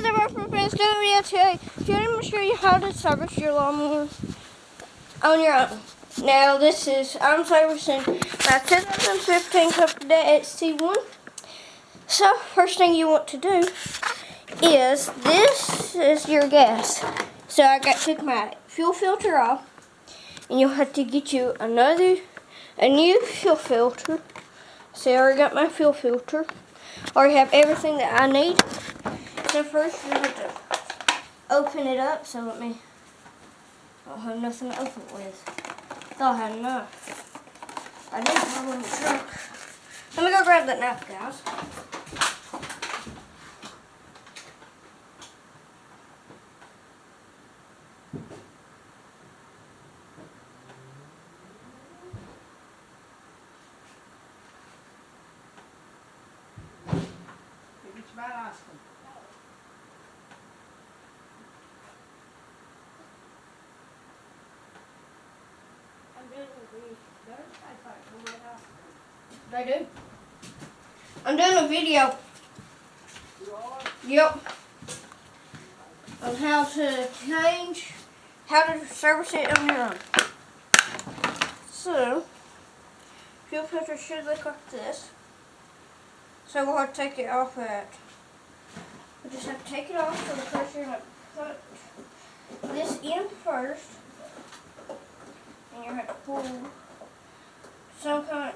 guys, I'm from Friends today. I'm going to show you how to service your lawnmower on your own. Now I'm servicing my 2015 Cadet XT1. So first thing you want to do is, this is your gas. So I took my fuel filter off, and you'll have to get you a new fuel filter. So I already got my fuel filter. I already have everything that I need. So first you have to open it up. So I don't have nothing to open it with. Thought I had enough. I didn't have one in the truck. Let me go grab that knife, guys. They do. I'm doing a video. Yep. On how to service it on your own. So, fuel filter should look like this. So we'll have to take it off we just have to take it off. So the first you're going to put this in first. And you have to pull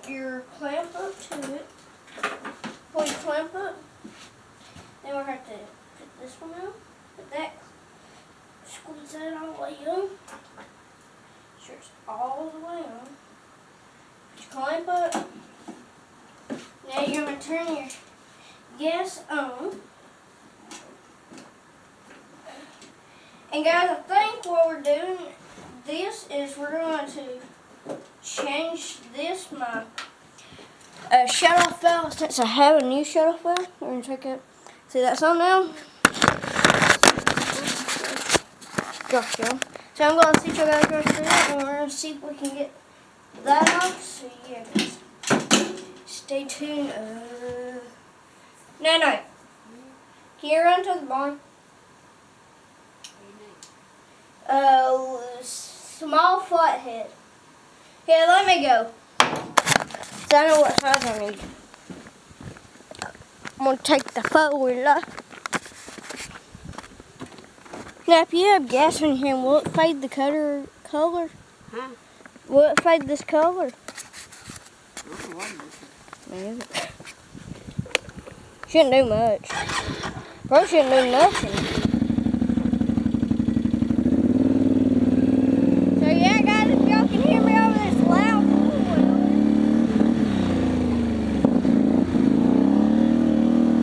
your clamp up to it. Pull your clamp up. Then we'll have to put this one out. Put that. Squeeze that all the way on. Sure it's all the way on. Put your clamp up. Now you're going to turn your gas on. And guys, I think what we're doing we're going to change my shut-off valve, since I have a new shut-off valve. We're going to take it. See, that's on now. Gosh, y'all. So I'm going to teach you guys to go through it, and we're going to see if we can get that off. So yeah, guys, stay tuned. No. Can you run to the barn? Small flathead. Here, let me go. So I know what size I need. I'm going to take the four-wheeler. Now, if you have gas in here, will it fade the color? Huh? Will it fade this color? Maybe. Shouldn't do much. Probably shouldn't do nothing. So yeah, guys, if y'all can hear me over this loud pool.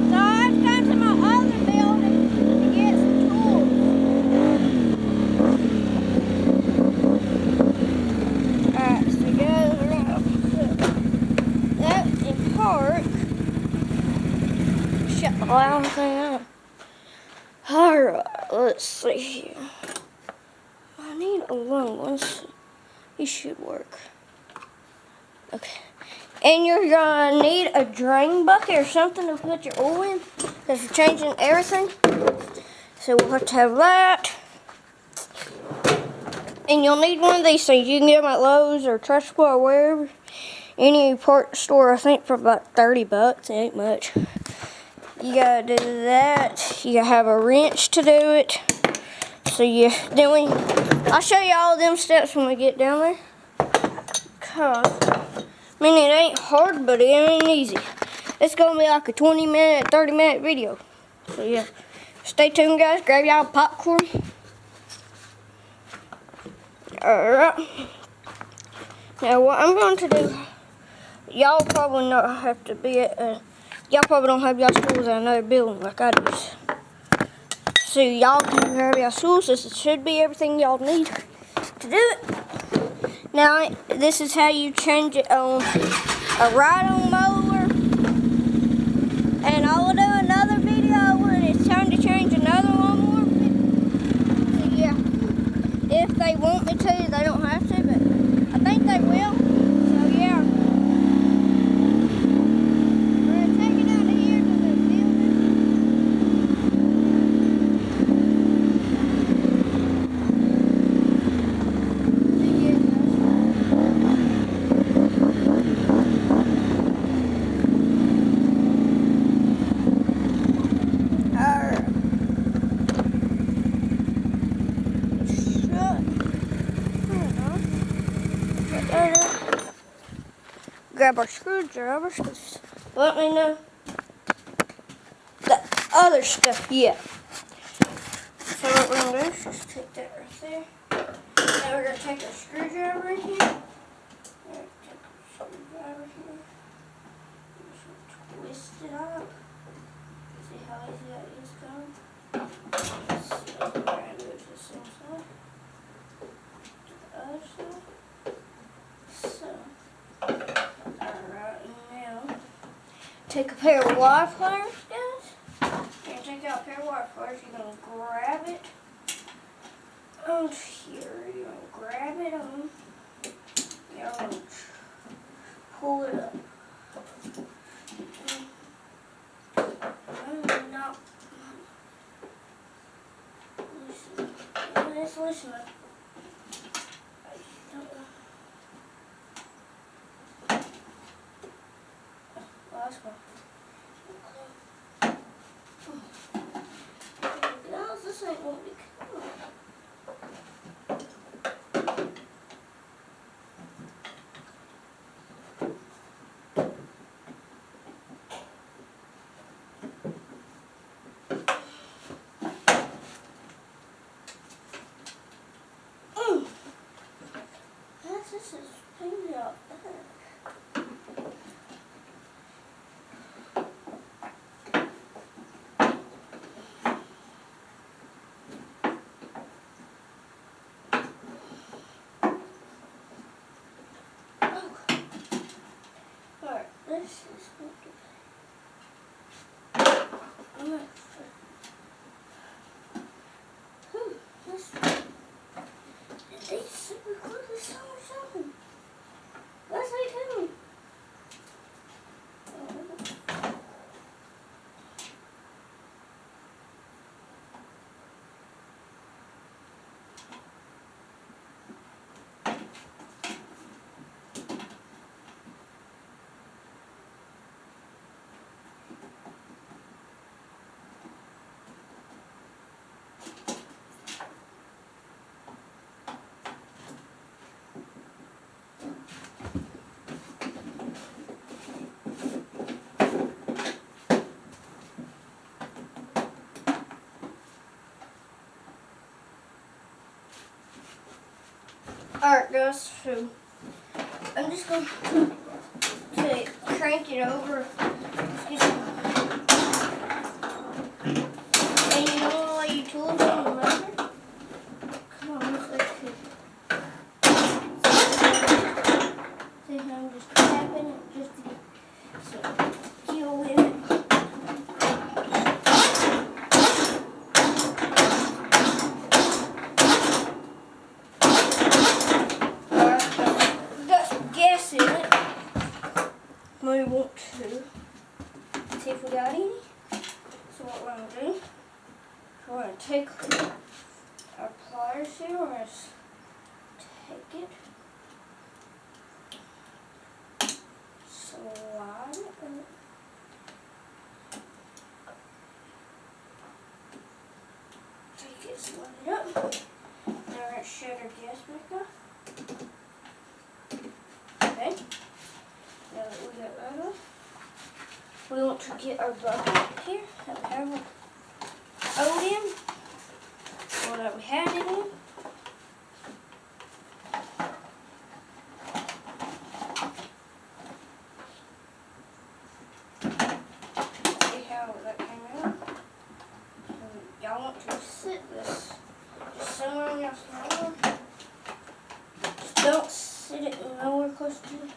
So I've come to my other building to get some tools. Alright, so guys, we're going to put that in park. Shut the loud thing up. Alright, let's see here. I need a long one. It should work. Okay. And you're going to need a drain bucket or something to put your oil in, because you're changing everything. So we'll have to have that. And you'll need one of these things. You can get them at Lowe's or Trust or wherever. Any part store, I think, for about 30 bucks. It ain't much. You gotta do that. You gotta have a wrench to do it. So I'll show you all them steps when we get down there. It ain't hard, but it ain't easy. It's gonna be like a 20-minute, 30-minute video. So yeah, stay tuned, guys. Grab y'all popcorn. Alright. Now what I'm going to do, y'all probably not have to be at y'all probably don't have y'all tools in another building like I do. So y'all can grab y'all tools. This should be everything y'all need to do it. Now this is how you change it on a ride-on mower. And I will do another video when it's time to change another lawnmower. So yeah, if they want me to, they don't have to, but I think they will. So yeah. We're taking out of here to the building. grab our screwdrivers. Let me know the other stuff. Yeah. So what we're gonna do is just take that right there. Now we're gonna take our screwdriver in here. Take our screwdriver here. Just twist it up. See how easy that is going? So we're gonna do it to the same side. To the other side. So, alright, now take a pair of wire pliers, guys. You're gonna take out a pair of wire pliers. You're gonna grab it on here. You're gonna grab it on. You're gonna pull it up. Not listen. Let's listen. Last one. Now this ain't gonna be cool. This is painted out there. Alright, this is going to be this these super quick or something. Let's make him. Alright guys, so I'm just going to crank it over. And you don't want to let your tools on the motor? Come on, let's let you. See how I'm just tapping it just to get some fuel in it. We want to see if we got any. So what we're going to do, we're going to take our pliers here, we're going to take it, slide it, take it, slide it up. Now we're going to shut our gas back off. Okay. Now that we got that off, we want to get our bucket here that we have our oat in, or that we had it in. See how that came out? Y'all want to sit this just somewhere on your floor. Just don't sit it nowhere close to it.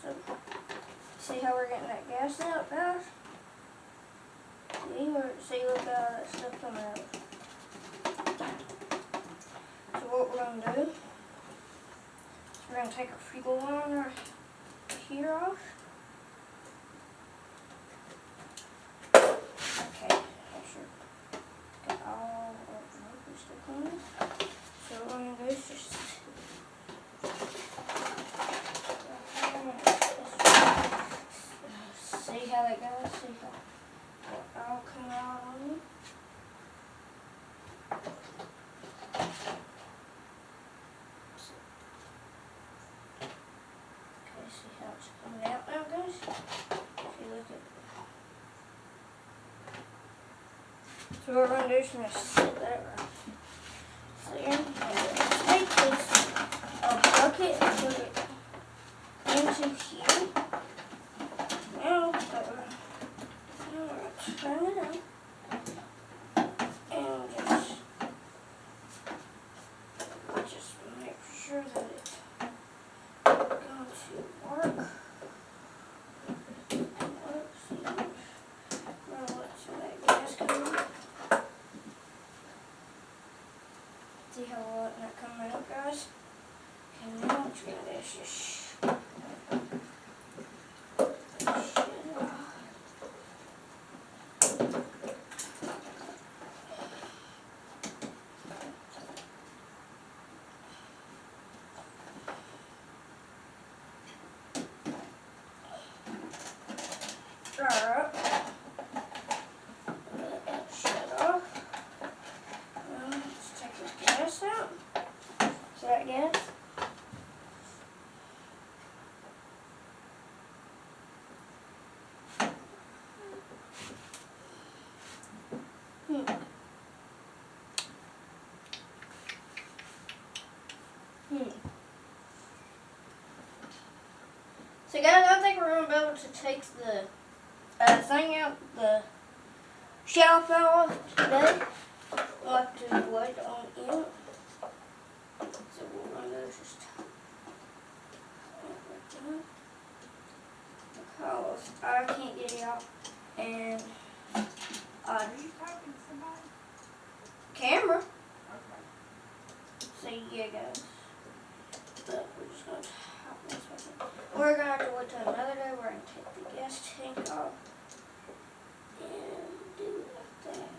So, see how we're getting that gas out, guys? See, look at all that stuff coming out. So what we're going to do is we're going to take our fuel line right here off. Okay, make sure got all of the stuff on it. So what we're going to do is just see how that goes, see how it all come out on you. Okay, So what we're going to do is we're going to set that right there. Take this bucket and put it into here. Now we're going to turn it on. And just make sure that it's going to work. See how well it's not coming out, guys? Okay, now what you're going to do is just shut it off. Alright. Let that shut off. Let's take this gas out. Is that gas? So guys, I think we're going to be able to take the thing out, the shelf off today. We'll have to wait on it. So what we're going to do is just because I can't get it out, and Are you talking to somebody? camera. Okay. So yeah, guys. But we're just going to hop this way. We're going to have to wait till another day. We're going to take the gas tank off and do it like that.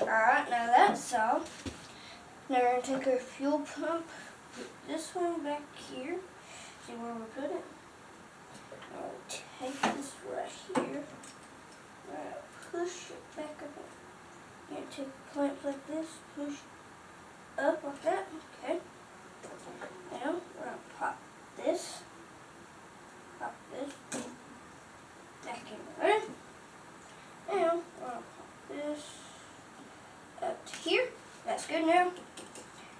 Alright, now that's all. Now we're going to take our fuel pump, put this one back here. See where we put it? I'll take this right here. I'll push it back up. You're going to take the clamp like this, push up like that. Okay. Now we're going to pop this back in there. Now we're going to pop this up to here. That's good now.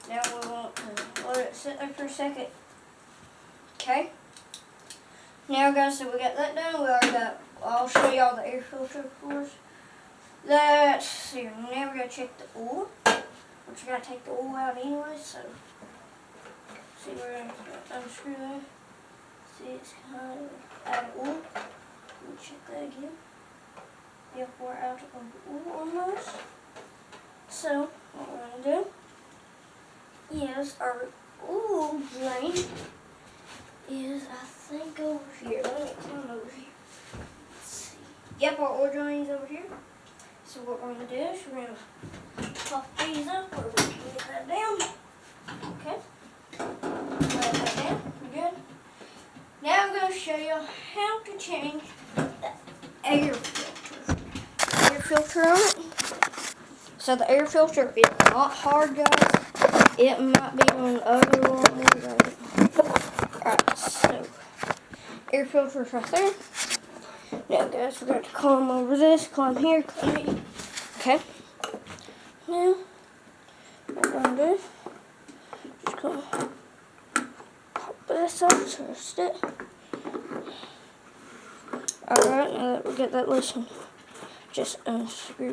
Now we want to let it sit there for a second. Okay. Now guys, so we got that done. We already got, I'll show you all the air filter of course. That's here. Now we're going to check the oil. Which we're going to take the oil out anyway, so see we're going to unscrew that. See it's kind of out of oil. We'll check that again. Yep, we're out of oil almost. So what we're going to do is our oil drain is I think over here. Let me come over here. Let's see. Yep, our oil drain is over here. So what we're going to do is we're going to pop these up or we can get that down. Okay. Let that down. We're good. Now I'm going to show you how to change the air filter. Air filter on it. So the air filter is not hard, guys. It might be on other lawnmowers. Alright, so air filter's right there. Now guys, we're going to climb over this, climb here, climb here. Okay. Now, what we're going to do, just going to pop this up, twist it. Alright, now that we get that loosened, just unscrew.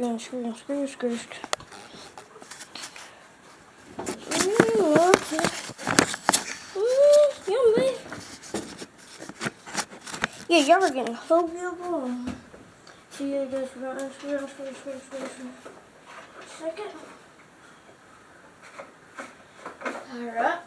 Yummy. Yeah, y'all are getting so beautiful. So yeah, guys, we're gonna unscrew. Second. Alright.